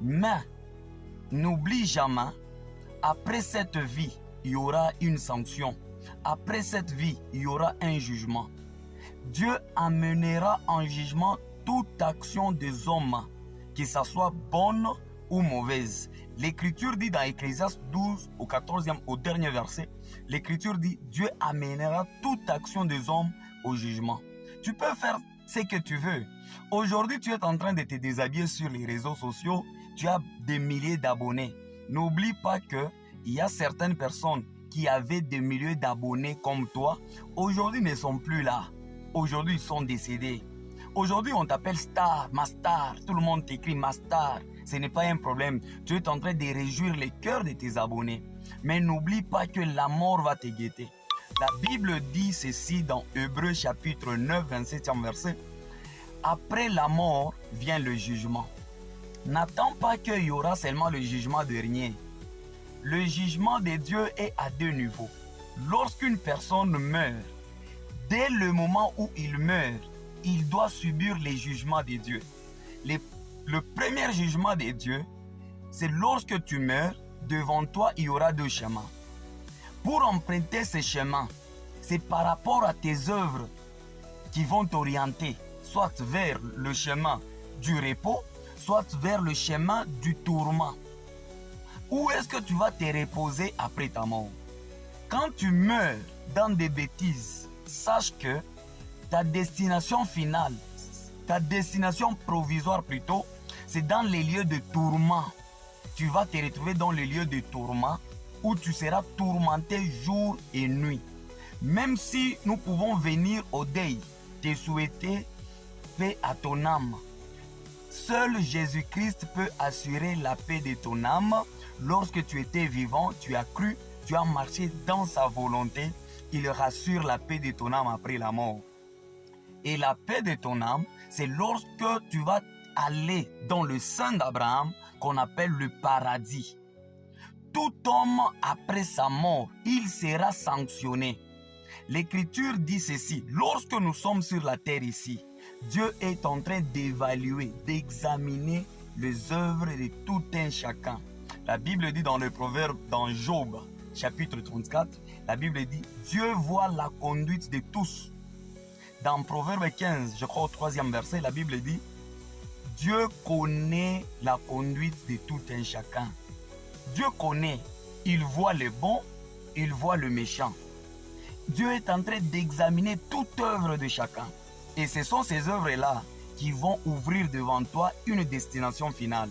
Mais n'oublie jamais, après cette vie, il y aura une sanction. Après cette vie, il y aura un jugement. Dieu amènera en jugement toute action des hommes, que ce soit bonne ou mauvaise. L'Écriture dit dans Ecclésiaste 12, au 14e, au dernier verset, l'Écriture dit Dieu amènera toute action des hommes au jugement. Tu peux faire ce que tu veux. Aujourd'hui, tu es en train de te déshabiller sur les réseaux sociaux. Tu as des milliers d'abonnés. N'oublie pas qu'il y a certaines personnes qui avaient des milliers d'abonnés comme toi. Aujourd'hui, ne sont plus là. Aujourd'hui, ils sont décédés. Aujourd'hui, on t'appelle star, ma star. Tout le monde t'écrit ma star. Ce n'est pas un problème. Tu es en train de réjouir les cœurs de tes abonnés. Mais n'oublie pas que la mort va te guetter. La Bible dit ceci dans Hébreux chapitre 9, 27e verset. Après la mort vient le jugement. N'attends pas qu'il y aura seulement le jugement de rien. Le jugement de Dieu est à deux niveaux. Lorsqu'une personne meurt, dès le moment où il meurt, il doit subir les jugements de Dieu. Le premier jugement de Dieu, c'est lorsque tu meurs, devant toi, il y aura deux chemins. Pour emprunter ces chemins, c'est par rapport à tes œuvres qui vont t'orienter, soit vers le chemin du repos, soit vers le chemin du tourment. Où est-ce que tu vas te reposer après ta mort? Quand tu meurs dans des bêtises, sache que ta destination finale, ta destination provisoire plutôt, c'est dans les lieux de tourment. Tu vas te retrouver dans les lieux de tourment où tu seras tourmenté jour et nuit. Même si nous pouvons venir au deuil, te souhaiter paix à ton âme. Seul Jésus-Christ peut assurer la paix de ton âme. Lorsque tu étais vivant, tu as cru, tu as marché dans sa volonté. Il rassure la paix de ton âme après la mort. Et la paix de ton âme, c'est lorsque tu vas aller dans le sein d'Abraham qu'on appelle le paradis. Tout homme après sa mort, il sera sanctionné. L'Écriture dit ceci, lorsque nous sommes sur la terre ici, Dieu est en train d'évaluer, d'examiner les œuvres de tout un chacun. La Bible dit dans le proverbe, dans Job, chapitre 34, la Bible dit, Dieu voit la conduite de tous. Dans Proverbe 15, je crois au 3e verset, la Bible dit, Dieu connaît la conduite de tout un chacun. Dieu connaît, il voit le bon, il voit le méchant. Dieu est en train d'examiner toute œuvre de chacun. Et ce sont ces œuvres-là qui vont ouvrir devant toi une destination finale.